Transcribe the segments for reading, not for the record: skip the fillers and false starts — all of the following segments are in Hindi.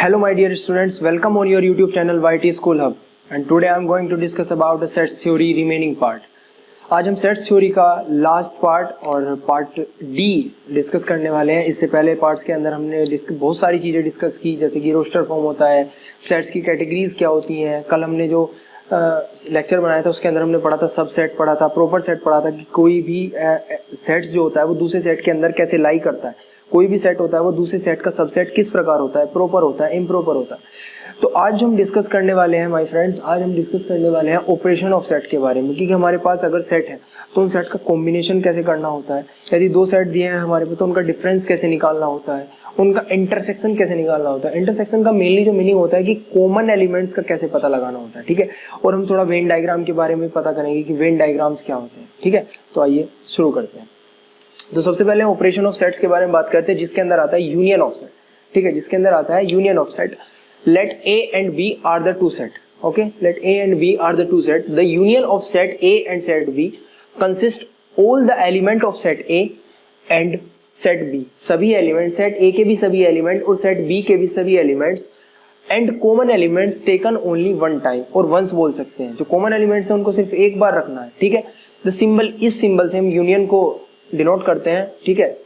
Hello my dear students, welcome on your YouTube channel YT School Hub and today I am going to discuss about the sets theory remaining part। आज हम सेट्स थ्योरी का लास्ट पार्ट और पार्ट डी डिस्कस करने वाले हैं। इससे पहले पार्ट्स के अंदर हमने बहुत सारी चीज़ें डिस्कस की, जैसे कि रोस्टर फॉर्म होता है, सेट्स की कैटेगरीज क्या होती हैं। कल हमने जो लेक्चर बनाया था उसके अंदर हमने पढ़ा था सब सेट पढ़ा था, प्रॉपर सेट पढ़ा था कि कोई भी सेट्स जो होता है वो दूसरे सेट के अंदर कैसे लाई करता है। कोई भी सेट होता है वो दूसरे सेट का सबसेट किस प्रकार होता है, प्रॉपर होता है, इम्प्रॉपर होता है। तो आज जो हम डिस्कस करने वाले हैं माय फ्रेंड्स, आज हम डिस्कस करने वाले हैं ऑपरेशन ऑफ सेट के बारे में, क्योंकि हमारे पास अगर सेट है तो उन सेट का कॉम्बिनेशन कैसे करना होता है, यदि दो सेट दिए हैं हमारे पास तो उनका डिफरेंस कैसे निकालना होता है, उनका इंटरसेक्शन कैसे निकालना होता है। इंटरसेक्शन का मेनली जो मीनिंग होता है कि कॉमन एलिमेंट्स का कैसे पता लगाना होता है, ठीक है। और हम थोड़ा वेन डायग्राम के बारे में पता करेंगे कि वेन डायग्राम्स क्या होते हैं, ठीक है। तो आइए शुरू करते हैं। तो सबसे पहले ऑपरेशन ऑफ सेट्स के बारे में बात करते हैं, जिसके अंदर आता है यूनियन ऑफ सेट, ठीक है, जिसके अंदर आता है union of set. Let A and B are the two set. Okay, let A and B are the two set. The union of set A and set B consist all the element of set A and set B. सभी एलिमेंट, सेट A के भी सभी एलिमेंट और सेट B के भी सभी elements and common elements taken only one time, और वंस बोल सकते हैं। जो कॉमन एलिमेंट्स हैं उनको सिर्फ एक बार रखना है, ठीक है। द सिंबल, इस सिंबल से हम यूनियन को डिनोट करते हैं, ठीक है।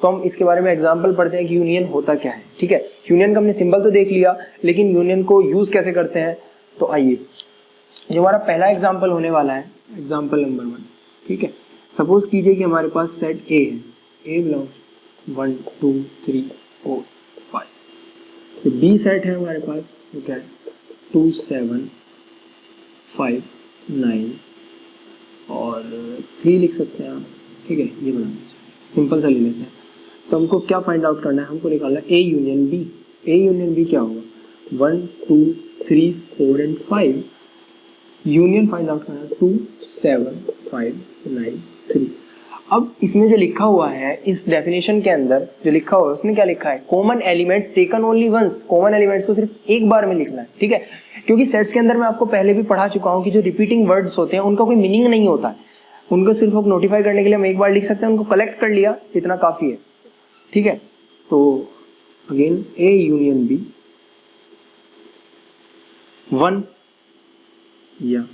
तो हम इसके बारे में एग्जांपल पढ़ते हैं कि यूनियन होता क्या है, ठीक है। यूनियन का हमने सिंबल तो देख लिया, लेकिन यूनियन को यूज कैसे करते हैं। तो आइए, जो हमारा पहला एग्जांपल होने वाला है, एग्जांपल नंबर 1, ठीक है। सपोज कीजिए कि हमारे पास सेट ए है, ए बिलोंग्स 1 2 3 4 5। तो बी सेट है हमारे पास, वो क्या है 2 7 5 9 और 3 लिख सकते हैं आप, ठीक है। ये बना सिंपल सा ले लेते हैं। तो हमको क्या फाइंड आउट करना है, हमको निकालना है A union B. A union B क्या होगा 1 2 3 4 एंड 5। यूनियन फाइंड आउट करना है 2 7 5 9 3। अब इसमें जो लिखा हुआ है, इस डेफिनेशन के अंदर जो लिखा हुआ है उसने क्या लिखा है, common elements taken only once. Common elements को सिर्फ एक बार में लिखना है, ठीक है। क्योंकि सेट्स के अंदर मैं आपको पहले भी पढ़ा चुका हूँ कि जो रिपीटिंग वर्ड्स होते हैं उनका कोई मीनिंग नहीं होता है, उनको सिर्फ नोटिफाई करने के लिए हम एक बार लिख सकते हैं, उनको कलेक्ट कर लिया, इतना काफी है, ठीक है। तो अगेन ए यूनियन बी 1 या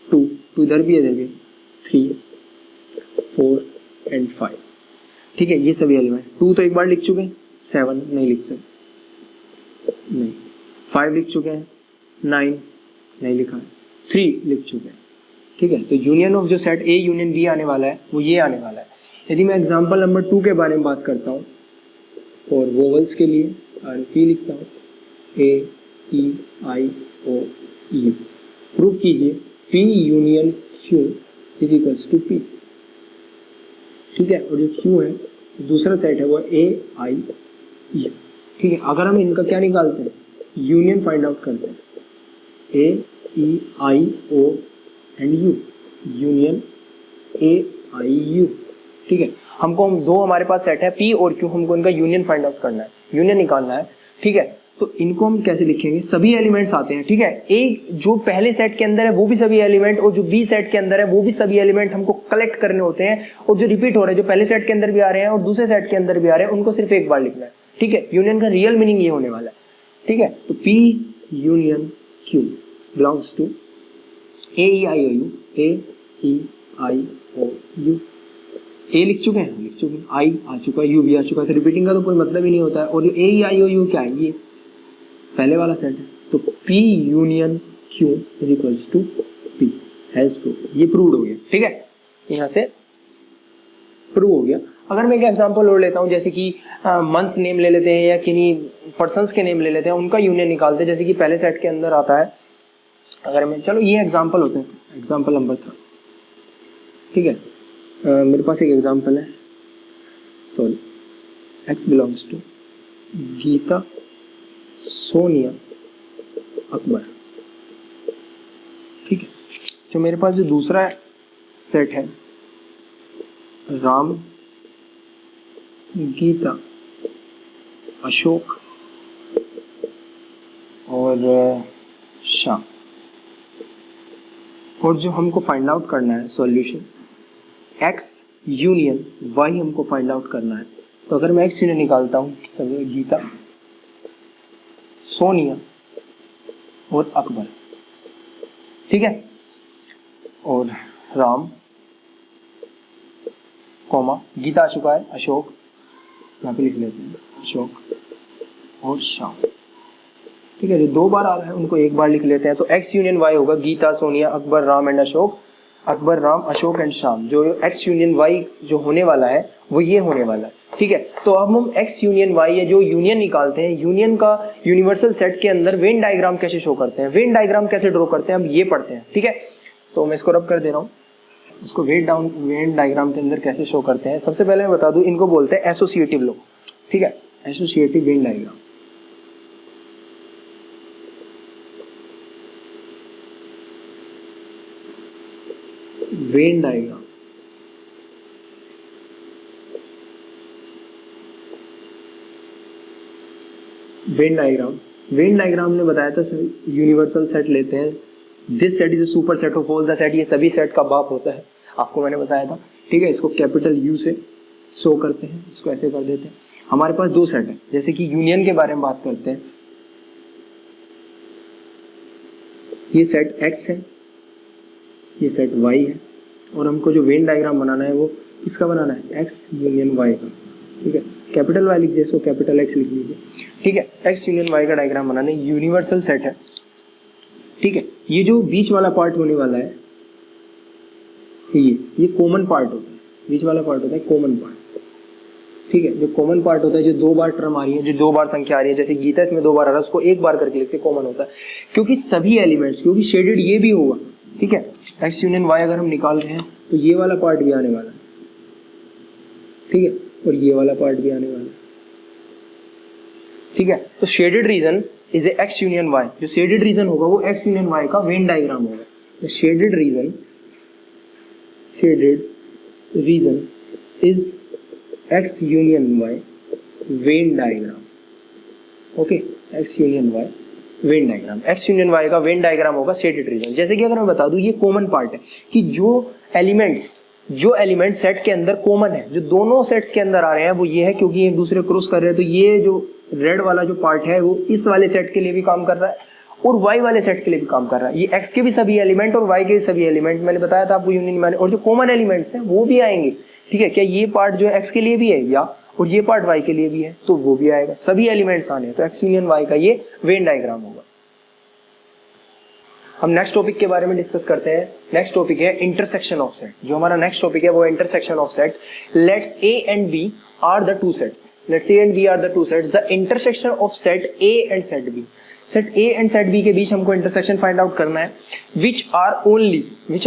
2 इधर भी इधर भी 3 4 एंड 5, ठीक है। ये सभी एलिमेंट 2 तो एक बार लिख चुके हैं, 7 नहीं लिख सकते, नहीं 5 लिख चुके हैं, 9 नहीं लिखा है, 3 लिख चुके हैं, ठीक है। तो यूनियन ऑफ जो सेट ए यूनियन बी आने वाला है वो ये आने वाला है। यदि मैं एग्जांपल नंबर 2 के बारे में बात करता हूँ और वोवल्स के लिए और पी लिखता हूँ, A E I O U. Proof कीजिए P union Q is equals to P, ठीक है। और जो क्यू है दूसरा सेट है वो ए आई यू, ठीक है। अगर हम इनका क्या निकालते हैं, यूनियन फाइंड आउट करते हैं, A E I O and U, union A I U, ठीक है। हमको दो हमारे पास सेट है पी और क्यू, हमको इनका यूनियन फाइंड आउट करना है, यूनियन निकालना है, ठीक है। तो इनको हम कैसे लिखेंगे, सभी एलिमेंट्स आते हैं, ठीक है। एक जो पहले सेट के अंदर है वो भी सभी एलिमेंट, और जो बी सेट के अंदर है वो भी सभी एलिमेंट हमको कलेक्ट करने होते हैं। और जो रिपीट हो रहे हैं, जो पहले सेट के अंदर भी आ रहे हैं और दूसरे सेट के अंदर भी आ रहे हैं, उनको सिर्फ एक बार लिखना है, ठीक है। यूनियन का रियल मीनिंग ये होने वाला है, ठीक है। तो P union Q belongs to A E I O U, A E I O U. A लिख चुके हैं, लिख चुके हैं, आई आ चुका है, यू भी आ चुका है, तो रिपीटिंग का तो कोई मतलब ही नहीं होता है। और जो ए ई आई ओ यू क्या है, ये पहले वाला सेट है। तो P union Q is equals to P has prove. ये प्रूव्ड हो गया, ठीक है, यहाँ से प्रूव हो गया। अगर मैं एक एग्जांपल और लेता हूँ, जैसे कि मंथ्स नेम ले लेते हैं या किन्हीं पर्सन्स के नेम ले लेते हैं, उनका यूनियन निकालते हैं, जैसे कि पहले सेट के अंदर आता है। अगर मैं, चलो ये एग्जाम्पल होते हैं, एग्जाम्पल नंबर 3, ठीक है। मेरे पास एक एग्जाम्पल है, sorry, x belongs to Geeta Sonia Akbar, ठीक है। जो मेरे पास जो दूसरा सेट है, राम गीता अशोक और श्याम, और जो हमको फाइंड आउट करना है सॉल्यूशन x यूनियन y हमको फाइंड आउट करना है। तो अगर मैं x यूनियन निकालता हूँ, समझो गीता सोनिया और अकबर, ठीक है, और राम कॉमा, गीता आ चुका है, अशोक यहाँ पे लिख लेते हैं, अशोक और श्याम, ठीक है। जो 2 बार आ रहा है उनको 1 बार लिख लेते हैं। तो एक्स यूनियन वाई होगा गीता, सोनिया, अकबर, राम एंड अशोक, अकबर, राम, अशोक एंड श्याम। जो एक्स यूनियन वाई जो होने वाला है वो ये होने वाला है, ठीक है। तो अब हम एक्स यूनियन वाई या जो यूनियन निकालते हैं, यूनियन का यूनिवर्सल सेट के अंदर वेन डायग्राम कैसे शो करते हैं, वेन डायग्राम कैसे ड्रॉ करते हैं, हम ये पढ़ते हैं, ठीक है। तो मैं इसको रब कर दे रहा हूँ, इसको वेन डायग्राम के अंदर कैसे शो करते हैं। सबसे पहले मैं बता दूं, इनको बोलते हैं एसोसिएटिव लॉ, ठीक है, associative Venn diagram. Venn diagram, Venn diagram ने बताया था सर, यूनिवर्सल सेट लेते हैं, this set is a super set of all the set, ये सभी सेट का बाप होता है, आपको मैंने बताया था, ठीक है। इसको कैपिटल यू से शो करते हैं, इसको ऐसे कर देते हैं। हमारे पास 2 सेट है, जैसे कि यूनियन के बारे में बात करते हैं, ये सेट एक्स है, ये सेट वाई है, और हमको जो वेन डायग्राम बनाना है वो किसका बनाना है, एक्स यूनियन वाई का, ठीक है। कैपिटल वाई लिख दीजिए, कैपिटल एक्स लिख लीजिए, ठीक है। एक्स यूनियन वाई का डायग्राम बनाना है, यूनिवर्सल सेट है, ठीक है। ये जो बीच वाला पार्ट होने वाला है, ये कॉमन पार्ट होता है, बीच वाला पार्ट होता है कॉमन पार्ट, ठीक है। जो कॉमन पार्ट होता है, जो 2 बार टर्म आ रही है, जो 2 बार संख्या आ रही है, जैसे गीता इसमें 2 बार आ रहा है, उसको 1 बार करके लिखते कॉमन होता है, क्योंकि सभी एलिमेंट्स, क्योंकि शेडेड ये भी होगा, ठीक है। एक्स यूनियन वाई अगर हम निकाल रहे हैं तो ये वाला पार्ट भी आने वाला है, ठीक है, और ये वाला पार्ट भी आने वाला है, ठीक है। तो shaded region is a x union y, जो शेडेड रीजन होगा वो एक्स यूनियन वाई का वेन डायग्राम होगा। Shaded region is x union y Venn diagram, okay, x union y Venn diagram, x union y का वेन डायग्राम होगा शेडेड रीजन। जैसे कि अगर मैं बता दूं, ये कॉमन पार्ट है कि जो एलिमेंट्स सेट के अंदर कॉमन है, जो दोनों सेट्स के अंदर आ रहे हैं वो ये है, क्योंकि एक दूसरे क्रॉस कर रहे हैं, तो ये जो रेड वाला जो पार्ट है वो इस वाले सेट के लिए भी काम कर रहा है और वाई वाले सेट के लिए भी काम कर रहा है। ये एक्स के भी सभी एलिमेंट और वाई के भी सभी एलिमेंट, मैंने बताया था आपको यूनियन में, और जो कॉमन एलिमेंट्स हैं वो भी आएंगे, ठीक है। क्या ये पार्ट जो एक्स के लिए भी है, या और ये पार्ट वाई के लिए भी है, तो वो भी आएगा, सभी एलिमेंट्स आने हैं, तो एक्स यूनियन वाई का ये वेन डायग्राम होगा। हम नेक्स्ट टॉपिक के बारे में डिस्कस करते हैं। नेक्स्ट टॉपिक है इंटरसेक्शन ऑफ सेट। जो हमारा नेक्स्ट टॉपिक है वो है intersection of set. Let's A and B are the 2 sets, let's A and B are the 2 sets, the intersection of set A and set B, set A and set B के बीच हमको इंटरसेक्शन फाइंड आउट करना है, which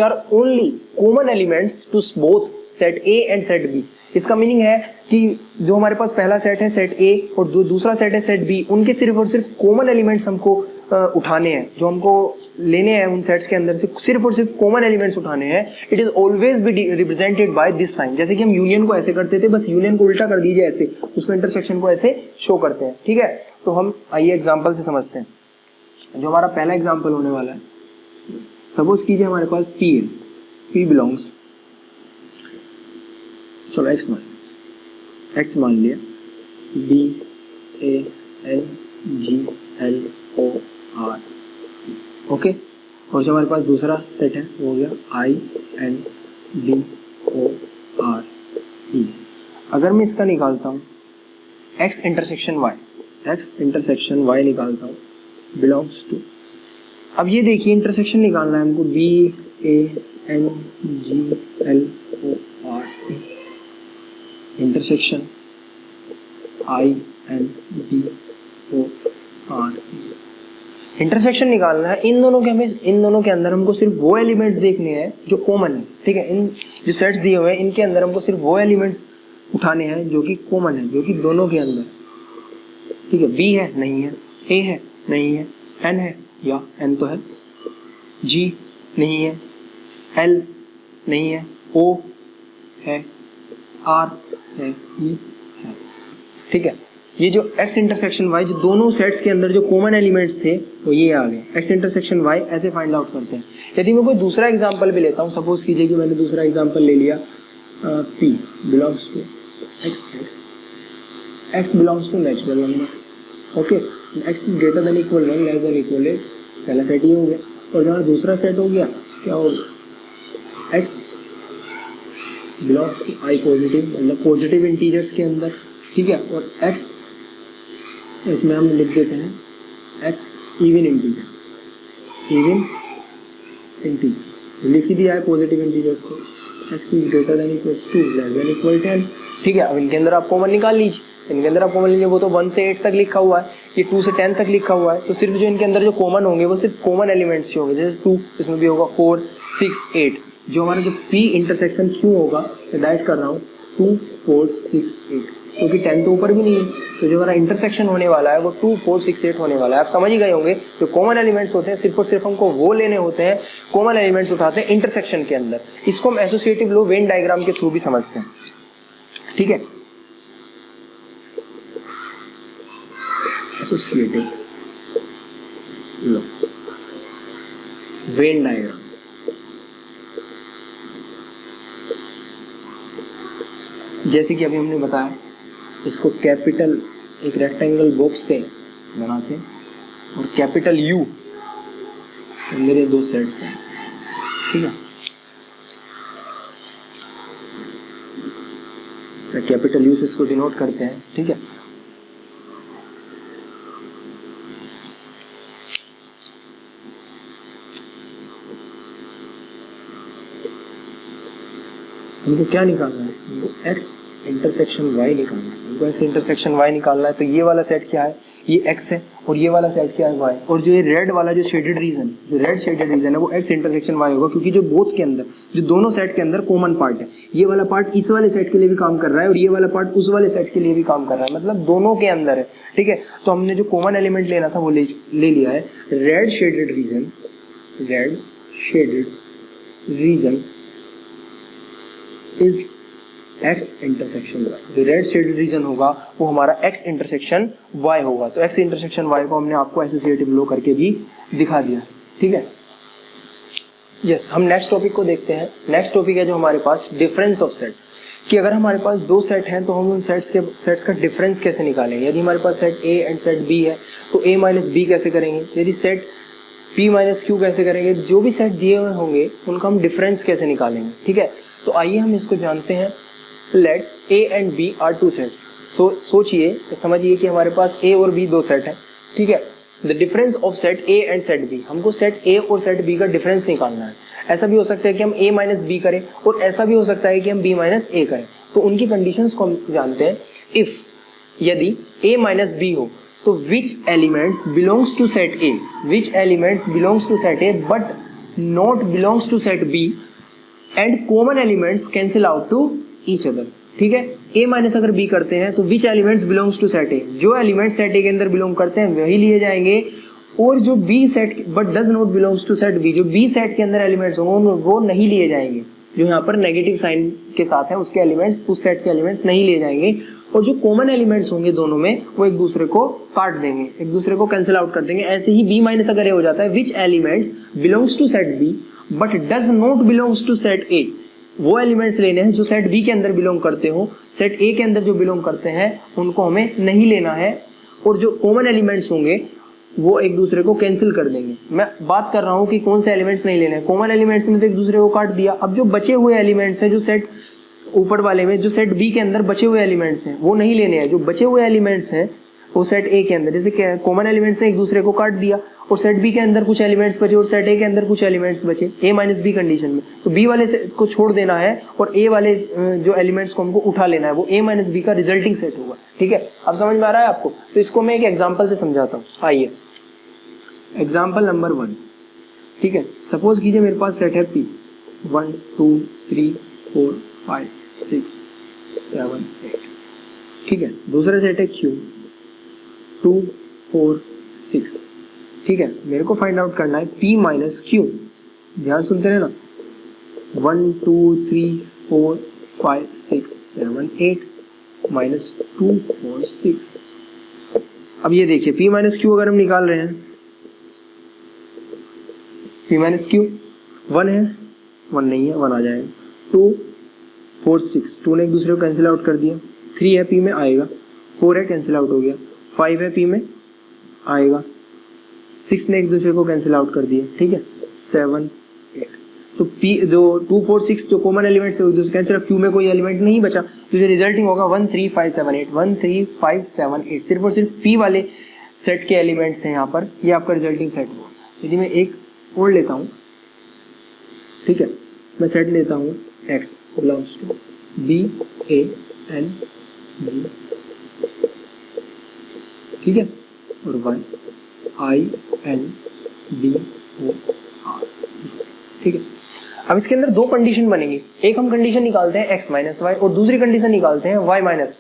are only common elements to both set A and set B. इसका मीनिंग है कि जो हमारे पास पहला सेट है सेट ए और दूसरा सेट है सेट बी, उनके सिर्फ और सिर्फ कॉमन एलिमेंट्स हमको उठाने हैं, जो हमको लेने हैं उन सेट्स के अंदर से सिर्फ और सिर्फ कॉमन एलिमेंट्स उठाने हैं। It is always be represented by this sign. जैसे कि हम यूनियन को ऐसे करते थे, बस यूनियन को उल्टा कर दीजिए ऐसे, उसको इंटरसेक्शन को ऐसे शो करते हैं, ठीक है। तो हम आइए एग्जाम्पल से समझते हैं। जो हमारा पहला एग्जाम्पल होने वाला है, सपोज कीजिए हमारे पास पी है, पी बिलोंग्स, चलो एक्स मान लिया, B A N G L O R, okay. और जो हमारे पास दूसरा सेट है वो हो गया I N D O R E. अगर मैं इसका निकालता हूँ एक्स इंटरसेक्शन वाई निकालता हूँ, बिलोंग्स टू, अब ये देखिए इंटरसेक्शन निकालना है हमको, B A N G L O R E, intersection I N D O R E. Intersection निकालना है इन दोनों के अंदर हमको सिर्फ वो एलिमेंट्स देखने हैं जो कॉमन है, ठीक है। इन जो सेट्स दिए हुए हैं इनके अंदर हमको सिर्फ वो एलिमेंट्स उठाने हैं जो कि कॉमन है, जो कि दोनों के अंदर, ठीक है। बी है नहीं है, ए है नहीं है, एन है या एन तो है, जी नहीं है, एल नहीं है, ओ है, आर है, ई है, ठीक है। ये जो एक्स इंटरसेक्शन वाई, जो दोनों सेट्स के अंदर जो कॉमन एलिमेंट्स थे वो ये आ गए। एक्स इंटरसेक्शन वाई ऐसे फाइंड आउट करते हैं। यदि मैं कोई दूसरा एग्जांपल भी लेता हूँ, सपोज कीजिए कि मैंने दूसरा एग्जांपल ले लिया, P belongs to x belongs to natural number, okay. X is greater than equal 1 less than equal 8, पहला सेट ये हो गया। और जहाँ दूसरा सेट हो गया क्या होगा, x belongs to I positive, मतलब पॉजिटिव इंटीजर्स के अंदर, ठीक है। और एक्स इसमें हम लिख देते हैं x even integers, even integers लिख ही दिया है पॉजिटिव इंटीजर्स को। X is greater than equals to less than equal 10, ठीक है। अब इनके अंदर आप कॉमन निकाल लीजिए, इनके अंदर आप कॉमन लीजिए, वो तो 1 से 8 तक लिखा हुआ है, ये 2 से 10 तक लिखा हुआ है, तो सिर्फ जो इनके अंदर जो कॉमन होंगे वो सिर्फ कॉमन एलिमेंट्स होंगे, जैसे 2 इसमें भी होगा, 4 6 8, जो हमारा जो पी इंटरसेक्शन क्यू होगा, मैं डाइट कर रहा हूँ 2 4 6 8, क्योंकि 10 तो ऊपर भी नहीं है, तो जो हमारा इंटरसेक्शन होने वाला है वो 2 4 6 8 होने वाला है। आप समझ ही गए होंगे, जो कॉमन एलिमेंट्स होते हैं सिर्फ और सिर्फ हमको वो लेने होते हैं, कॉमन एलिमेंट्स उठाते हैं इंटरसेक्शन के अंदर। इसको हम एसोसिएटिव लो वेन डायग्राम के थ्रू भी समझते हैं, ठीक है। एसोसिएटिव लो वेन डायग्राम, जैसे कि अभी हमने बताया, इसको कैपिटल एक रेक्टेंगल बॉक्स से बनाते हैं और कैपिटल यू मेरे 2 सेट्स हैं, ठीक है। कैपिटल यू से इसको डिनोट करते हैं, ठीक है। हमको क्या निकालना है, हमको एक्स इंटरसेक्शन वाई निकालना है, हमको एक्स इंटरसेक्शन वाई निकालना है। तो ये वाला सेट क्या है, ये एक्स है, और ये वाला सेट क्या है, वाई। और जो ये रेड वाला जो शेडेड रीजन, जो रेड शेडेड रीजन है वो एक्स इंटरसेक्शन वाई होगा, क्योंकि जो बोथ के अंदर, जो दोनों सेट के अंदर कॉमन पार्ट है, ये वाला पार्ट इस वाले सेट के लिए भी काम कर रहा है और ये वाला पार्ट उस वाले सेट के लिए भी काम कर रहा है, मतलब दोनों के अंदर है, ठीक है। तो हमने जो कॉमन एलिमेंट लेना था वो ले लिया है, red shaded region, red shaded region is x intersection y. जो रेड शेडेड रीजन होगा वो हमारा एक्स इंटरसेक्शन वाई होगा। तो एक्स इंटरसेक्शन वाई को हमने आपको एसोसिएटिव लो करके भी दिखा दिया, ठीक है। यस, हम नेक्स्ट टॉपिक को देखते हैं। नेक्स्ट टॉपिक है जो हमारे पास डिफरेंस ऑफ सेट, कि अगर हमारे पास 2 सेट हैं तो हम उन सेट्स का डिफरेंस कैसे निकालेंगे। यदि हमारे पास set A and set B है तो ए माइनस बी कैसे करेंगे, यदि सेट पी माइनस क्यू कैसे करेंगे, जो भी सेट दिए हुए होंगे उनका हम डिफरेंस कैसे निकालेंगे, ठीक है। तो आइए हम इसको जानते हैं। Let A and B are 2 sets. सोचिए, समझिए कि हमारे पास ए और बी 2 सेट है, ठीक है। The difference of set A and set B, हमको सेट ए और सेट बी का डिफरेंस निकालना है। ऐसा भी हो सकता है कि हम ए माइनस बी करें और ऐसा भी हो सकता है कि हम बी माइनस ए करें। तो उनकी कंडीशंस को हम जानते हैं। इफ यदि ए माइनस बी हो तो which elements belongs to set A, which elements belongs to set A but not belongs to set B and common elements cancel out to each other, ठीक है। ए माइनस अगर बी करते हैं तो which elements belongs to set A, जो एलिमेंट्स सेट ए के अंदर बिलोंग करते हैं वही लिए जाएंगे, और जो B set but does not belongs to set B, जो बी सेट के अंदर एलिमेंट्स होंगे वो नहीं लिए जाएंगे। जो यहाँ पर नेगेटिव साइन के साथ है उसके एलिमेंट्स, उस सेट के एलिमेंट्स नहीं लिए जाएंगे, और जो कॉमन एलिमेंट्स होंगे दोनों में वो एक दूसरे को काट देंगे, एक दूसरे को कैंसिल आउट कर देंगे। ऐसे ही बी माइनस अगर ये हो जाता है, which elements belongs to set B but does not belongs to set A, वो एलिमेंट्स लेने हैं जो सेट बी के अंदर बिलोंग करते हो, सेट ए के अंदर जो बिलोंग करते हैं उनको हमें नहीं लेना है, और जो कॉमन एलिमेंट्स होंगे वो एक दूसरे को कैंसिल कर देंगे। मैं बात कर रहा हूँ कि कौन से एलिमेंट्स नहीं लेने हैं। कॉमन एलिमेंट्स ने तो एक दूसरे को काट दिया, अब जो बचे हुए एलिमेंट्स हैं, जो सेट ऊपर वाले में, जो सेट बी के अंदर बचे हुए एलिमेंट्स हैं वो नहीं लेने हैं। जो बचे हुए एलिमेंट्स हैं वो सेट ए के अंदर, जैसे कॉमन एलिमेंट्स ने एक दूसरे को काट दिया और सेट बी के अंदर कुछ एलिमेंट्स बचे और सेट ए के अंदर कुछ एलिमेंट्स बचे ए माइनस बी कंडीशन में, तो बी वाले को छोड़ देना है और ए वाले जो एलिमेंट्स को हमको उठा लेना है, वो ए माइनस बी का रिजल्टिंग सेट होगा, ठीक है। अब समझ में आ रहा है आपको? तो इसको मैं एक एग्जाम्पल से समझाता हूँ। आइए, एग्जाम्पल नंबर 1, ठीक है। सपोज कीजिए मेरे पास सेट है पी 1 2 3 4 5 6 7 8, ठीक है। दूसरा सेट है क्यू 2 4 6, ठीक है। मेरे को फाइंड आउट करना है पी माइनस क्यू। ध्यान सुनते रहना, 1 2 3 4 5 6 7 8 माइनस 2 4 6। अब ये देखिए पी माइनस क्यू अगर हम निकाल रहे हैं, पी माइनस क्यू 1 है, 1 नहीं है, 1 आ जाएगा। 2 4 6, 2 ने एक दूसरे को कैंसिल आउट कर दिया। 3 है पी में आएगा, 4 है कैंसिल आउट हो गया। 5 है पी में आएगा, 6 ने एक दूसरे को कैंसिल आउट कर दिए, ठीक है, 7 8। तो P जो 2 4 6 जो कॉमन एलिमेंट्स है एक दूसरे कैंसिल, Q में कोई एलिमेंट नहीं बचा, तो जो रिजल्टिंग होगा 1 3 5 7 8, 1 3 5 7 8, सिर्फ और सिर्फ P वाले सेट के एलिमेंट्स हैं यहाँ पर, ये आपका रिजल्टिंग सेट हुआ। यदि मैं एक और लेता हूँ, ठीक है, मैं सेट लेता हूँ X belongs to B A N G, ठीक है, और Y I N B O R, ठीक है। अब इसके अंदर दो कंडीशन बनेंगी, एक हम कंडीशन निकालते हैं x माइनस वाई और दूसरी कंडीशन निकालते हैं y माइनस x,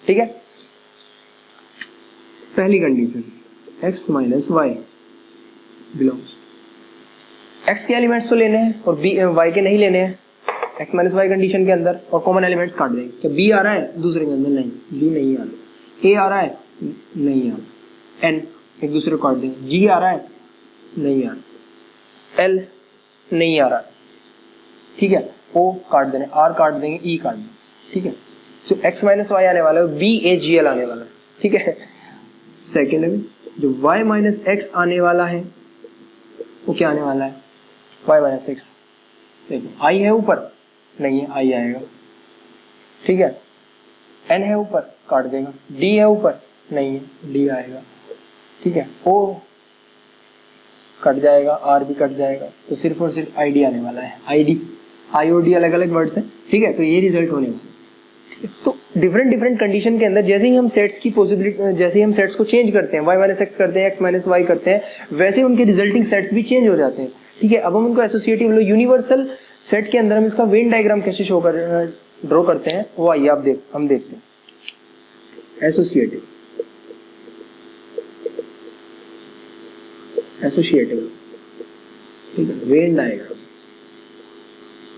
ठीक है। पहली condition x minus y belongs, x के एलिमेंट्स तो लेने हैं और y के नहीं लेने हैं, x माइनस वाई कंडीशन के अंदर, और कॉमन एलिमेंट्स काट देंगे। क्या b आ रहा है दूसरे के अंदर? नहीं, b नहीं आ रहा। a आ रहा है? नहीं आ रहा। n एक दूसरे को काट देंगे। g आ रहा है? नहीं आ रहा। l नहीं आ रहा, ठीक है, O काट देने, R काट देंगे, E काट देंगे, ठीक है। तो x माइनस वाई आने वाला है, B A G L आने वाला है, ठीक है। सेकेंड में जो y माइनस एक्स आने वाला है वो क्या आने वाला है? y minus x. देखो I है ऊपर, नहीं है, I आएगा, ठीक है। N है ऊपर, काट देगा। D है ऊपर, नहीं है, D आएगा, ठीक है। O कट जाएगा, R भी कट जाएगा, तो सिर्फ और सिर्फ ID आने वाला है। ID I और D अलग अलग वर्ड्स हैं, ठीक है। तो ये रिजल्ट होने वाला है। तो डिफरेंट कंडीशन के अंदर जैसे ही हम सेट्स की पॉसिबिलिटी, जैसे ही हम सेट्स को चेंज करते हैं, y माइनस एक्स करते हैं, x माइनस वाई करते हैं, वैसे ही उनके रिजल्टिंग सेट्स भी चेंज हो जाते हैं, ठीक है। अब हम उनको एसोसिएटिव यूनिवर्सल सेट के अंदर हम इसका वेन डायग्राम कैसे शो कर ड्रॉ करते हैं वो आइए आप हम देखते हैं। एसोसिएटिव ठीक है, वेन डायग्राम,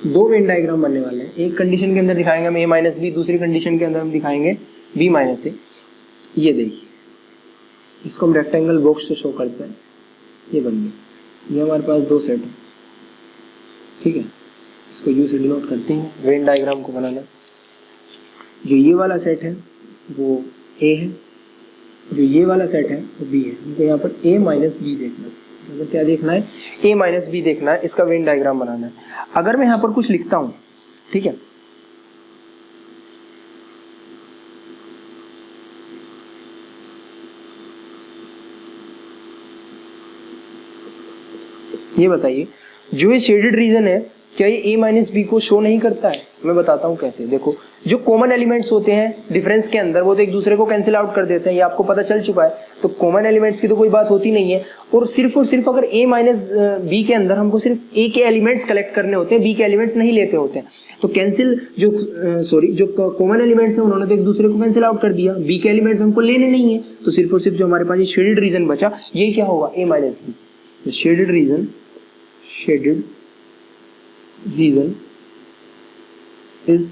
दो वेन डायग्राम बनने वाले हैं। एक कंडीशन के अंदर दिखाएंगे हम a माइनस बी, दूसरी कंडीशन के अंदर हम दिखाएंगे b माइनस ए। ये देखिए, इसको हम रेक्टेंगल बॉक्स से शो करते हैं, ये बन गया। ये हमारे पास दो सेट है, ठीक है, इसको u से डिनोट करते हैं वेन डायग्राम को बनाना। जो ये वाला सेट है वो a है, जो ये वाला सेट है वो b है। हमको यहाँ पर a माइनस बी देखना है, मतलब क्या देखना है? a माइनस बी देखना है, इसका वेन डायग्राम बनाना है। अगर मैं यहाँ पर कुछ लिखता हूँ, ठीक है, ये बताइए, जो ये शेडेड रीजन है क्या ये a माइनस बी को शो नहीं करता है? मैं बताता हूँ कैसे। देखो, जो कॉमन एलिमेंट्स होते हैं डिफरेंस के अंदर वो तो एक दूसरे को कैंसिल आउट कर देते हैं, ये आपको पता चल चुका है। तो कॉमन एलिमेंट्स की तो कोई बात होती नहीं है, और सिर्फ अगर a माइनस बी के अंदर हमको सिर्फ a के एलिमेंट्स कलेक्ट करने होते हैं, b के एलिमेंट्स नहीं लेते होते हैं। तो कैंसिल जो कॉमन एलिमेंट्स हैं उन्होंने तो एक दूसरे को कैंसिल आउट कर दिया, b के एलिमेंट्स हमको लेने नहीं है, तो सिर्फ और सिर्फ जो हमारे पास ये शेडेड रीजन बचा ये क्या होगा? a minus B. Shaded region is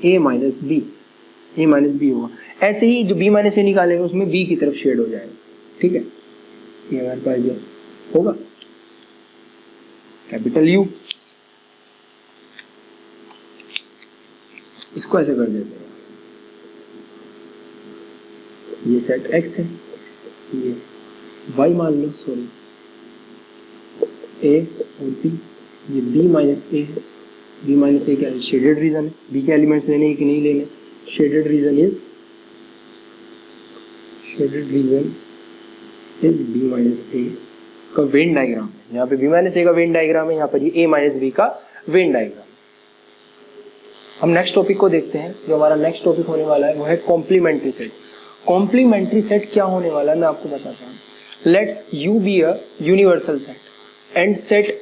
a minus B होगा। ऐसे ही जो b माइनस ए निकालेंगे उसमें b की तरफ शेड हो जाएगा, ठीक है। ये हमारे पास जो होगा कैपिटल U, इसको ऐसे कर देते हैं। ये सेट x है, ये y मान लो, सॉरी a और b, ये b माइनस ए है। b माइनस ए क्या है? शेडेड रीजन है। b के एलिमेंट्स लेने हैं कि नहीं लेने? Shaded region is b minus A का वेन डायग्राम है। यहाँ पे b माइनस ए का वेन डायग्राम है, यहाँ पर ये a माइनस बी का वेन डायग्राम। हम नेक्स्ट टॉपिक को देखते हैं। जो हमारा नेक्स्ट टॉपिक होने वाला है वो है कॉम्प्लीमेंट्री सेट। कॉम्प्लीमेंट्री सेट क्या होने वाला है मैं आपको बताता हूँ। Let's u be a universal set and set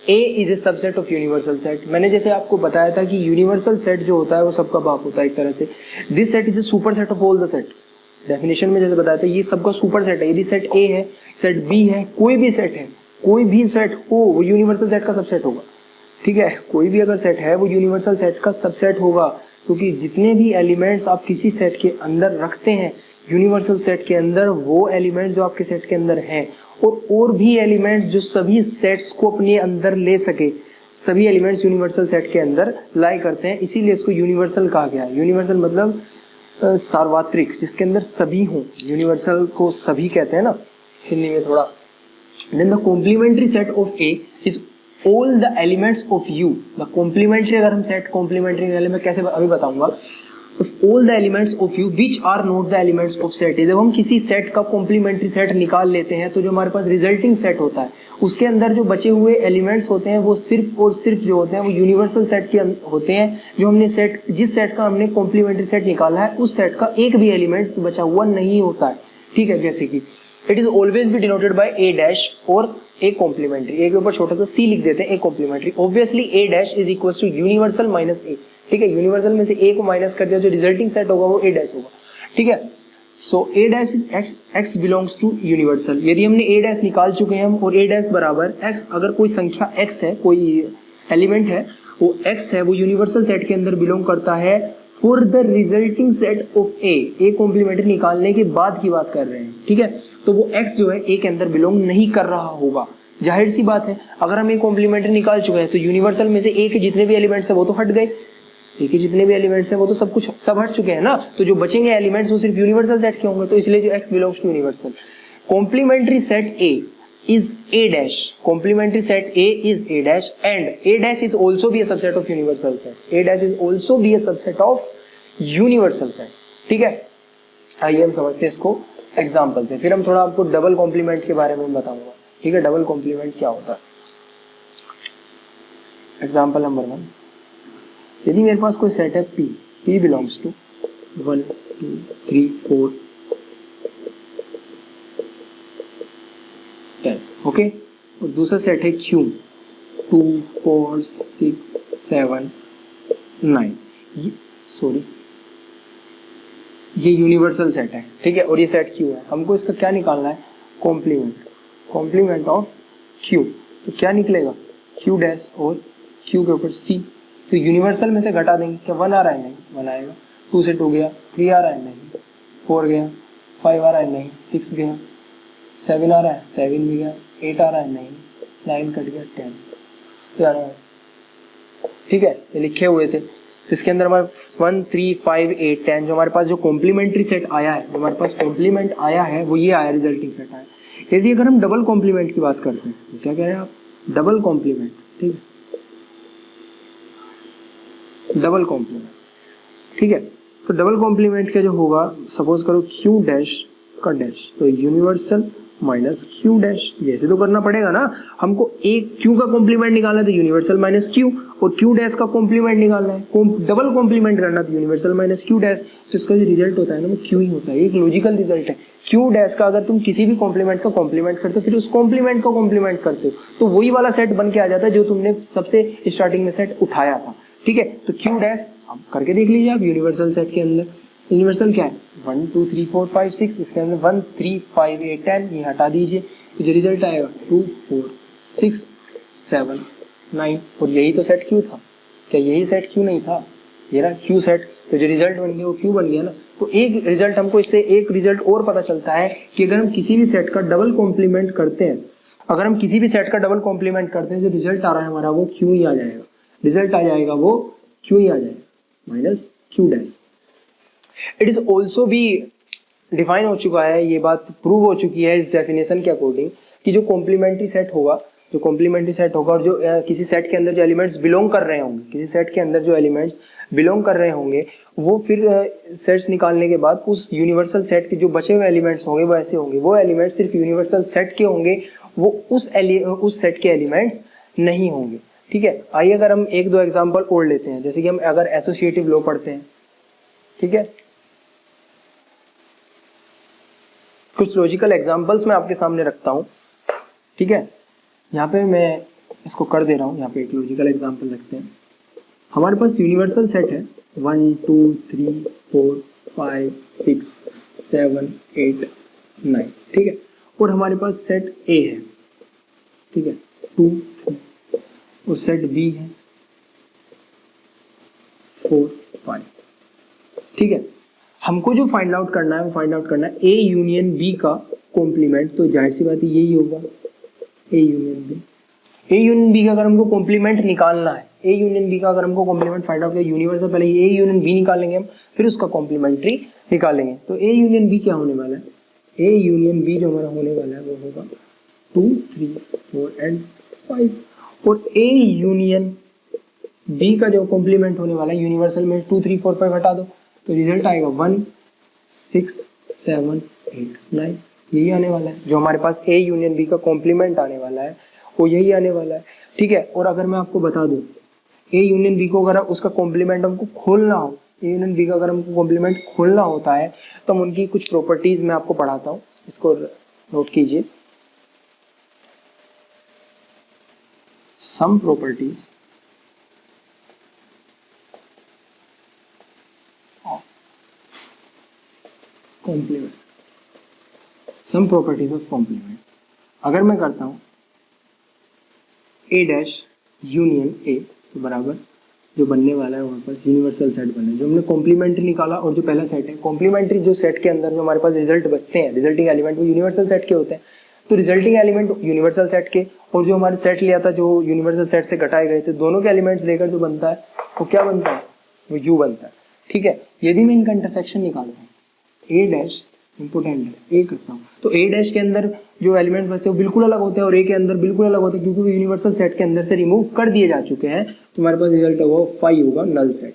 A is a subset of universal set. मैंने जैसे आपको बताया था कि यूनिवर्सल सेट जो होता है वो सबका बाप होता है एक तरह से। This set is a super set of all the set. Definition में जैसे बताया था ये सबका सुपर सेट है। यदि सेट A है, सेट B है, कोई भी सेट है, कोई भी सेट हो वो यूनिवर्सल सेट का सबसेट होगा, ठीक है। कोई भी अगर सेट है वो यूनिवर्सल सेट का सबसेट होगा, क्योंकि जितने भी एलिमेंट्स आप किसी सेट के अंदर रखते हैं यूनिवर्सल सेट के अंदर, वो एलिमेंट्स जो आपके सेट के अंदर हैं और भी एलिमेंट्स जो सभी सेट्स को अपने अंदर ले सके, सभी एलिमेंट्स यूनिवर्सल सेट के अंदर लाई करते हैं, इसीलिए इसको यूनिवर्सल कहा गया है। यूनिवर्सल मतलब सार्वत्रिक, जिसके अंदर सभी हों। यूनिवर्सल को सभी कहते हैं ना, हिंदी में थोड़ा। Then the complementary set of A is all the elements of U. The complementary, अगर हम सेट कॉम्प्लीमेंट्री निकाले, मैं कैसे अभी बताऊंगा। All the elements of U which are not the elements of set A. जब हम किसी सेट का कॉम्प्लीमेंट्री सेट निकाल लेते हैं तो जो हमारे पास रिजल्टिंग सेट होता है उसके अंदर जो बचे हुए एलिमेंट्स होते हैं वो सिर्फ और सिर्फ जो होते हैं वो यूनिवर्सल सेट के होते हैं। जो हमने सेट, जिस सेट का हमने कॉम्प्लीमेंट्री सेट निकाला है उस सेट का एक भी एलिमेंट्स बचा हुआ नहीं होता है, ठीक है। जैसे कि it is always B denoted by A dash और ए कॉम्प्लीमेंट्री। ए के ऊपर छोटा सा सी लिख देते हैं, A complementary. Obviously A dash is equal to universal minus A, ठीक है। यूनिवर्सल में से ए को माइनस कर दिया, जो रिजल्टिंग सेट होगा वो ए डैश होगा, ठीक है। So A dash is X, X belongs to universal. यदि हमने ए डैश निकाल चुके हैं हम और ए डैश बराबर एक्स, अगर कोई संख्या एक्स है, कोई एलिमेंट है वो एक्स है, वो यूनिवर्सल सेट के अंदर बिलोंग करता है for the resulting set of A complementary निकालने के बाद की बात कर रहे हैं, ठीक है। तो वो एक्स जो है ए के अंदर बिलोंग नहीं कर रहा होगा। जाहिर सी बात है, अगर हम ए कॉम्प्लीमेंट्री निकाल चुके हैं तो यूनिवर्सल में से ए के जितने भी एलिमेंट्स है वो तो हट गए, ए के जितने भी एलिमेंट्स हैं वो तो सब हट चुके हैं ना। तो जो बचेंगे एलिमेंट्स वो सिर्फ यूनिवर्सल सेट के होंगे, तो इसलिए जो x belongs to universal. Complementary set A is A dash, complementary set A is A dash and A dash is also be a subset of universal set. A dash is also be a subset of universal set, ठीक है। आइए हम समझते हैं इसको एग्जांपल से, फिर हम थोड़ा आपको डबल कॉम्प्लीमेंट के बारे में बताऊंगा, ठीक है। डबल कॉम्प्लीमेंट क्या होता है। एग्जांपल नंबर 1, यदि मेरे पास कोई सेट है P बिलोंग्स टू 1 2 3 4 10, ओके। और दूसरा सेट है Q 2 4 6 7 9, ये यूनिवर्सल सेट है, ठीक है। और ये सेट Q है। हमको इसका क्या निकालना है, कॉम्प्लीमेंट ऑफ Q। तो क्या निकलेगा, Q डैश और Q के ऊपर C। तो यूनिवर्सल में से घटा देंगे, क्या 1 आ रहा है, नहीं 1 आएगा। 2 से 2 गया, 3 आ रहा है, नहीं 4 गया, 5 आ रहा है, नहीं 6 गया, 7 आ रहा है, 7 भी गया, 8 आ रहा है, नहीं 9 कट गया, 10 आ रहा है, ठीक है। ये लिखे हुए थे। तो इसके अंदर हमारे 1 3 5 8 10 जो हमारे पास जो कॉम्प्लीमेंट्री सेट आया है, जो हमारे पास कॉम्प्लीमेंट आया है वो ये आया, रिजल्टिंग सेट आया। यदि अगर हम डबल कॉम्प्लीमेंट की बात करते हैं तो क्या कह रहे हैं आप, डबल कॉम्प्लीमेंट, ठीक है, डबल कॉम्प्लीमेंट, ठीक है। तो डबल कॉम्प्लीमेंट का जो होगा, सपोज करो Q डैश का डैश, तो यूनिवर्सल माइनस Q डैश, जैसे तो करना पड़ेगा ना। हमको एक Q का कॉम्प्लीमेंट निकालना है तो यूनिवर्सल माइनस Q, और Q डैश का कॉम्प्लीमेंट निकालना है, डबल कॉम्प्लीमेंट करना तो यूनिवर्सल माइनस Q डैश। तो इसका जो रिजल्ट होता है ना वो Q ही होता है, एक लॉजिकल रिजल्ट है। Q डैश का अगर तुम किसी भी कॉम्प्लीमेंट का कॉम्प्लीमेंट करते हो फिर उस कॉम्प्लीमेंट का कॉम्प्लीमेंट करते हो तो वही वाला सेट बन के आ जाता है जो तुमने सबसे स्टार्टिंग में सेट उठाया था, ठीक है। तो Q डैश अब करके देख लीजिए आप, यूनिवर्सल सेट के अंदर यूनिवर्सल क्या है 1 2 3 4 5 6, इसके अंदर 1 3 5 8 10, ये हटा दीजिए तो जो रिजल्ट आएगा 2 4 6 7 9, और यही तो सेट Q था। क्या यही सेट Q नहीं था, ये ना Q सेट, तो जो रिजल्ट बन गया वो Q बन गया ना। तो एक रिजल्ट हमको इससे एक रिजल्ट और पता चलता है कि अगर हम किसी भी सेट का डबल कॉम्प्लीमेंट करते हैं, अगर हम किसी भी सेट का डबल कॉम्प्लीमेंट करते हैं जो रिजल्ट आ रहा है हमारा वो Q ही आ जाएगा, रिजल्ट आ जाएगा वो Q ही आ जाएगा minus Q dash. It is also भी डिफाइन हो चुका है, ये बात प्रूव हो चुकी है इस डेफिनेशन के अकॉर्डिंग कि जो कॉम्प्लीमेंट्री सेट होगा, जो कॉम्प्लीमेंट्री सेट होगा और जो किसी सेट के अंदर जो एलिमेंट्स बिलोंग कर रहे होंगे, किसी सेट के अंदर जो एलिमेंट्स बिलोंग कर रहे होंगे वो फिर सेट्स निकालने के बाद उस यूनिवर्सल सेट के जो बचे हुए एलिमेंट्स होंगे वो ऐसे होंगे, वो एलिमेंट्स सिर्फ यूनिवर्सल सेट के होंगे, वो उस सेट के एलिमेंट्स नहीं होंगे, ठीक है। आइए अगर हम एक दो एग्जाम्पल और लेते हैं, जैसे कि हम अगर एसोसिएटिव लॉ पढ़ते हैं, ठीक है, कुछ लॉजिकल एग्जांपल्स मैं आपके सामने रखता हूं, ठीक है। यहाँ पे मैं इसको कर दे रहा हूँ, यहाँ पे एक लॉजिकल एग्जांपल रखते हैं। हमारे पास यूनिवर्सल सेट है 1 2 3 4 5 6 7 8 9, ठीक है, और हमारे पास सेट A है, ठीक है 2 3, और सेट B है 4 5, ठीक है। हमको जो फाइंड आउट करना है वो फाइंड आउट करना है A यूनियन B का कॉम्प्लीमेंट, तो जाहिर सी बात है यही होगा A union B। A union B का अगर हमको कॉम्प्लीमेंट निकालना है, A यूनियन B का अगर हमको कॉम्प्लीमेंट फाइंड आउट करना है, यूनिवर्सल पहले A यूनियन B निकालेंगे हम, फिर उसका कॉम्प्लीमेंट्री निकालेंगे। तो A यूनियन B क्या होने वाला है, ए यूनियन बी जो हमारा होने वाला है वो होगा 2 3 4 एंड 5 और ए यूनियन बी का जो कॉम्प्लीमेंट होने वाला है यूनिवर्सल में 2 3 4 5 हटा दो तो रिजल्ट आएगा 1 6 7 8 9 यही आने वाला है। जो हमारे पास ए यूनियन बी का कॉम्प्लीमेंट आने वाला है वो यही आने वाला है, ठीक है। और अगर मैं आपको बता दूं ए यूनियन बी को अगर उसका कॉम्प्लीमेंट हमको खोलना हो, ए यूनियन बी का अगर हमको कॉम्प्लीमेंट खोलना होता है तो हम उनकी कुछ प्रॉपर्टीज मैं आपको पढ़ाता हूँ, इसको नोट कीजिए। Some properties of complement, some properties of complement. अगर मैं करता हूं ए डैश यूनियन ए तो बराबर जो बनने वाला है हमारे पास यूनिवर्सल सेट बने, जो हमने कॉम्प्लीमेंट्री निकाला और जो पहला सेट है कॉम्प्लीमेंट्री, जो सेट के अंदर जो हमारे पास रिजल्ट बचते हैं रिजल्टिंग एलिमेंट वो यूनिवर्सल सेट के होते हैं। तो रिजल्टिंग एलिमेंट यूनिवर्सल सेट के और जो हमारे सेट लिया था जो यूनिवर्सल सेट से घटाए गए थे दोनों के एलिमेंट्स लेकर जो बनता है वो क्या बनता है, वो यू बनता है, ठीक है। यदि मैं इनका इंटरसेक्शन निकालता हूँ ए डैश इंपोर्टेंट है ए करता हूँ तो ए डैश के अंदर जो एलिमेंट्स बचते हैं वो बिल्कुल अलग होते हैं और ए के अंदर बिल्कुल अलग होते हैं क्योंकि वो यूनिवर्सल सेट के अंदर से रिमूव कर दिए जा चुके हैं। तो हमारे पास रिजल्ट होगा 5 होगा नल सेट,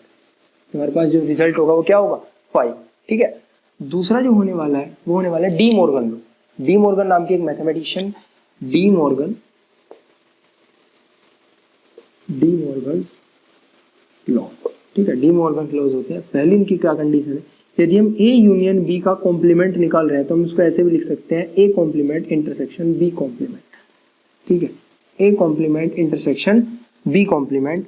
हमारे पास जो रिजल्ट होगा वो क्या होगा 5, ठीक है। दूसरा जो होने वाला है वो होने वाला है De Morgan law. De Morgan नाम के एक मैथमेटिशियन डी मॉर्गन्स लॉज, ठीक है। डी मॉर्गन लॉज होते हैं। पहली इनकी क्या कंडीशन है, यदि हम ए यूनियन बी का कॉम्प्लीमेंट निकाल रहे हैं तो हम उसको ऐसे भी लिख सकते हैं A complement intersection B complement, ठीक है। A complement intersection B complement.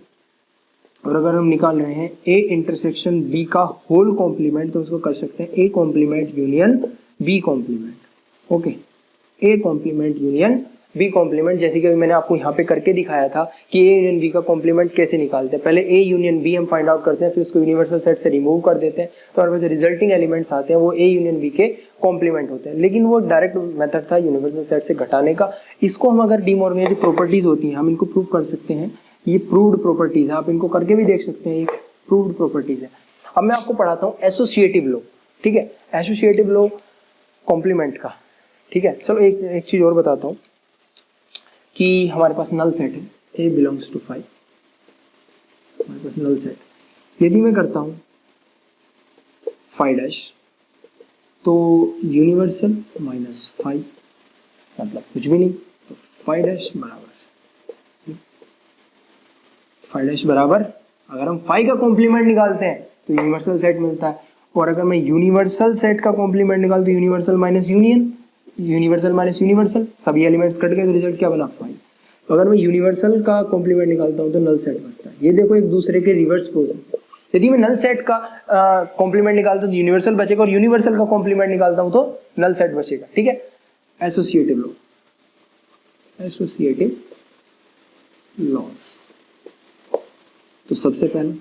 और अगर हम निकाल रहे हैं ए इंटरसेक्शन बी का होल कॉम्प्लीमेंट तो उसको कर सकते हैं A complement union B complement, okay. A complement union B complement, जैसे कि मैंने आपको यहाँ पे करके दिखाया था कि ए यूनियन बी का कॉम्प्लीमेंट कैसे निकालते हैं। पहले ए यूनियन बी हम फाइंड आउट करते हैं, फिर उसको यूनिवर्सल सेट से रिमूव कर देते हैं तो हमारे पास रिजल्टिंग एलिमेंट्स आते हैं वो ए यूनियन बी के कॉम्प्लीमेंट होते हैं। लेकिन वो डायरेक्ट मेथड था यूनिवर्सल सेट से घटाने का। इसको हम अगर डी मॉर्गन की प्रॉपर्टीज होती हैं हम इनको प्रूव कर सकते हैं, ये प्रूव्ड प्रॉपर्टीज है, आप इनको करके भी देख सकते हैं, ये प्रूव्ड प्रॉपर्टीज है। अब मैं आपको पढ़ाता हूँ एसोसिएटिव लॉ, ठीक है। एसोसिएटिव लॉ कॉम्प्लीमेंट का, ठीक है। चलो एक चीज और बताता हूँ कि हमारे पास नल सेट है ए बिलोंग्स टू 5, हमारे पास नल सेट। यदि मैं करता हूँ 5 डैश तो यूनिवर्सल माइनस 5 मतलब कुछ भी नहीं, तो 5 डैश बराबर 5 डैश बराबर अगर हम 5 का कॉम्प्लीमेंट निकालते हैं तो यूनिवर्सल सेट मिलता है। और अगर मैं यूनिवर्सल सेट का कॉम्प्लीमेंट निकालता हूँ universal minus union, universal minus universal, सभी एलिमेंट्स कट गए तो रिजल्ट क्या बना 5। तो अगर मैं यूनिवर्सल का कॉम्प्लीमेंट निकालता हूँ तो नल सेट बचता है। ये देखो एक दूसरे के रिवर्स प्रोसेस। यदि मैं नल सेट का कॉम्प्लीमेंट निकालता हूँ तो यूनिवर्सल बचेगा और यूनिवर्सल का कॉम्प्लीमेंट निकालता हूँ तो नल सेट बचेगा, ठीक है। Associative law, associative laws. तो सबसे पहले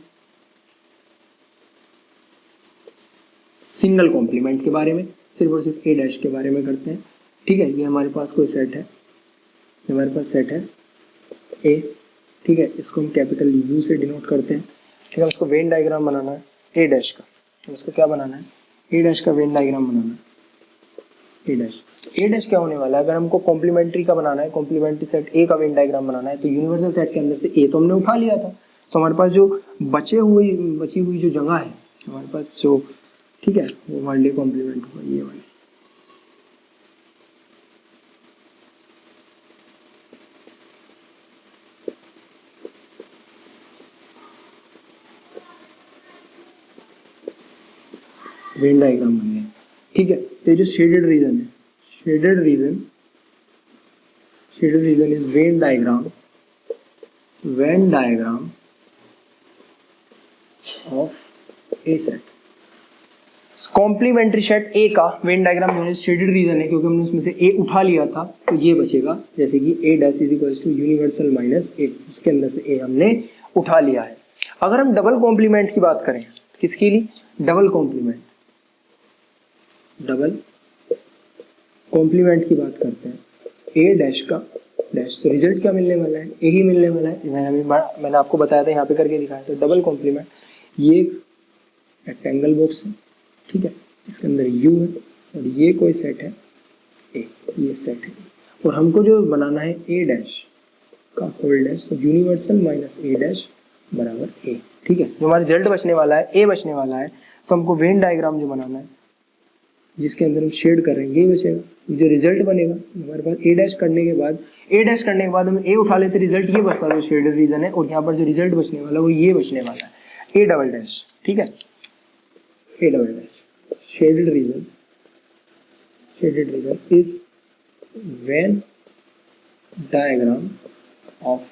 सिंगल कॉम्प्लीमेंट के बारे में सिर्फ और सिर्फ ए डैश के बारे में करते हैं, ठीक है। ये हमारे पास कोई सेट है, हमारे पास सेट है ए, ठीक है। इसको हम कैपिटल यू से डिनोट करते हैं, ठीक है। उसको वेन डायग्राम बनाना है ए डैश का, तो उसको क्या बनाना है ए डैश का वेन डायग्राम बनाना है। ए डैश क्या होने वाला है, अगर हमको कॉम्प्लीमेंट्री का बनाना है, कॉम्प्लीमेंट्री सेट ए का वेन डायग्राम बनाना है तो यूनिवर्सल सेट के अंदर से ए तो हमने उठा लिया था, तो हमारे पास जो बची हुई जो जगह है हमारे पास जो, ठीक है, वो हमारे लिए कॉम्प्लीमेंट होगा ये वाली। वेन डायग्राम बन गया, ठीक है। तो ये जो शेडेड रीजन है, shaded region is Venn diagram of A set. Complementary set A का वेन डायग्राम जो शेडेड रीजन है क्योंकि हमने उसमें से ए उठा लिया था तो ये बचेगा, जैसे कि A dash is equal to universal minus A, उसके अंदर से ए हमने उठा लिया है। अगर हम डबल कॉम्प्लीमेंट की बात करें, किसके लिए, डबल कॉम्प्लीमेंट की बात करते हैं, ए डैश का डैश, तो रिजल्ट क्या मिलने वाला है, ए ही मिलने वाला है। मैंने आपको बताया था, यहाँ पे करके दिखाया था। डबल कॉम्प्लीमेंट, ये एक रेक्टेंगल बॉक्स है, ठीक है, इसके अंदर यू है और ये कोई सेट है ए, ये सेट है, और हमको जो बनाना है ए डैश का होल डैश, यूनिवर्सल माइनस ए डैश बराबर ए। ठीक है, जो हमारा रिजल्ट बचने वाला है ए बचने वाला है, तो हमको वेन डायग्राम जो बनाना है जिसके अंदर हम शेड कर रहे हैं ये बचेगा, जो रिजल्ट बनेगा हमारे पास ए डैश करने के बाद हम ए उठा लेते, रिजल्ट ये बचता जो शेडेड रीजन है, और यहाँ पर जो रिजल्ट बचने वाला है वो ये बचने वाला है ए डबल डैश। ठीक है, A double dash shaded region is Venn diagram of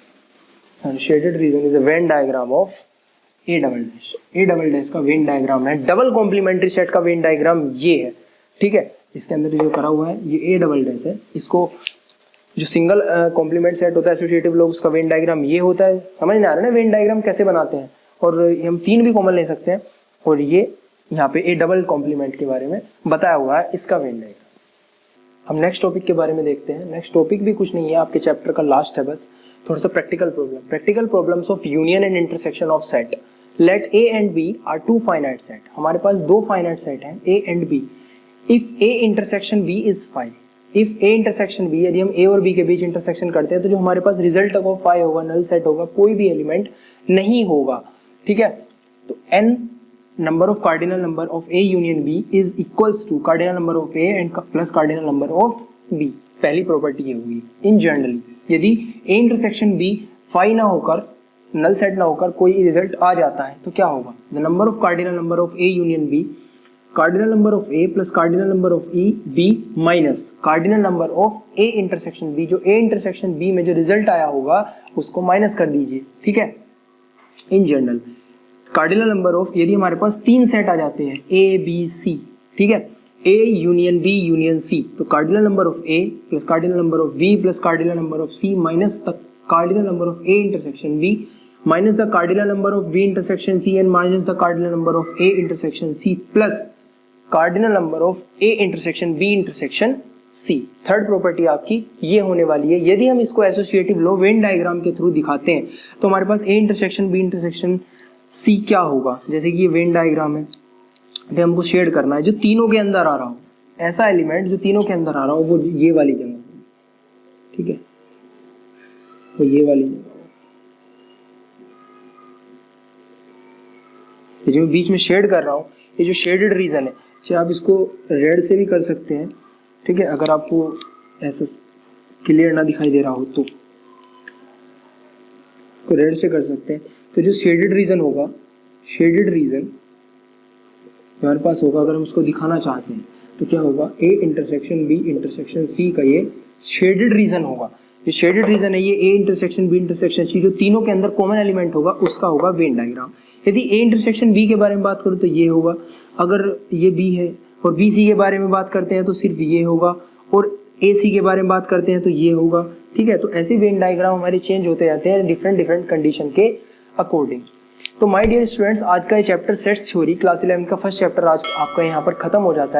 shaded region is a when diagram of A double dash. A double dash का वेन डायग्राम है, डबल कॉम्प्लीमेंट्री सेट का वेन डायग्राम ये है। ठीक है, इसके अंदर जो करा हुआ है ये ए डबल डैश है, इसको जो सिंगल कॉम्प्लीमेंट सेट होता है एसोसिएटिव लोग, उसका वेन डायग्राम ये होता है। समझ नहीं आ रहा है ना वेन डायग्राम कैसे बनाते हैं, और हम 3 भी कॉमन ले सकते हैं, और ये यहाँ पे ए डबल कॉम्प्लीमेंट के बारे में बताया हुआ है इसका वेन डायग्राम। हम नेक्स्ट टॉपिक के बारे में देखते हैं। नेक्स्ट टॉपिक भी कुछ नहीं है, आपके चैप्टर का लास्ट है, बस थोड़ा सा practical problems of union and intersection of set. Let A and B are 2 finite set. हमारे पास 2 फाइनाइट सेट हैं A and B. If A intersection B is 5, if A intersection B, यदि हम ए और बी के बीच इंटरसेक्शन करते हैं तो जो हमारे पास रिजल्ट होगा 5 होगा, नल सेट होगा, कोई भी एलिमेंट नहीं होगा। ठीक है, तो n number of cardinal number of A union B is equals to cardinal number of A and plus cardinal number of B. पहली प्रॉपर्टी ये हुई। इन जनरली यदि ए इंटरसेक्शन बी 5 ना होकर, नल सेट ना होकर कोई रिजल्ट आ जाता है तो क्या होगा, the number of cardinal number of A union B, cardinal number of A plus cardinal number of E B minus cardinal number of A intersection B. जो ए इंटरसेक्शन बी में जो रिजल्ट आया होगा उसको माइनस कर दीजिए। ठीक है, in general cardinal number of, यदि हमारे पास 3 सेट आ जाते हैं ए बी सी, ठीक है, A union B union C, तो cardinal number of A plus cardinal number of B plus cardinal number of C minus the cardinal number of A intersection B minus the cardinal number of B intersection C and minus the cardinal number of A intersection C plus cardinal number of A intersection B intersection C। Third property आपकी ये होने वाली है। यदि हम इसको एसोसिएटिव लो वेन डायग्राम के थ्रू दिखाते हैं तो हमारे पास A intersection B intersection C क्या होगा, जैसे कि ये वेन डायग्राम है, अभी हमको शेड करना है जो तीनों के अंदर आ रहा हो, ऐसा एलिमेंट जो तीनों के अंदर आ रहा हो वो ये वाली जगह, ठीक है, वो ये वाली जगह, ये जो बीच में शेड कर रहा हूँ ये जो शेडेड रीजन है, चाहे आप इसको रेड से भी कर सकते हैं। ठीक है, अगर आपको ऐसा क्लियर ना दिखाई दे रहा हो तो रेड से कर सकते हैं। तो जो शेडेड रीजन होगा, शेडेड रीजन हमारे पास होगा, अगर हम उसको दिखाना चाहते हैं तो क्या होगा, A intersection B intersection C का ये शेडेड रीजन होगा। ये शेडेड रीजन है, ये A intersection B intersection C जो तीनों के अंदर कॉमन एलिमेंट होगा उसका होगा वेन डायग्राम। यदि ए इंटरसेक्शन बी के बारे में बात करूँ तो ये होगा, अगर ये बी है और बी सी के बारे में बात करते हैं तो सिर्फ ये होगा, और ए सी के बारे में बात करते हैं तो ये होगा। ठीक है, तो ऐसे वेन डायग्राम हमारे चेंज होते जाते हैं डिफरेंट कंडीशन के अकॉर्डिंग। तो माय डियर स्टूडेंट्स, आज का ये चैप्टर सेट्स थ्योरी क्लास 11 का फर्स्ट चैप्टर आज आपका यहाँ पर खत्म हो जाता है।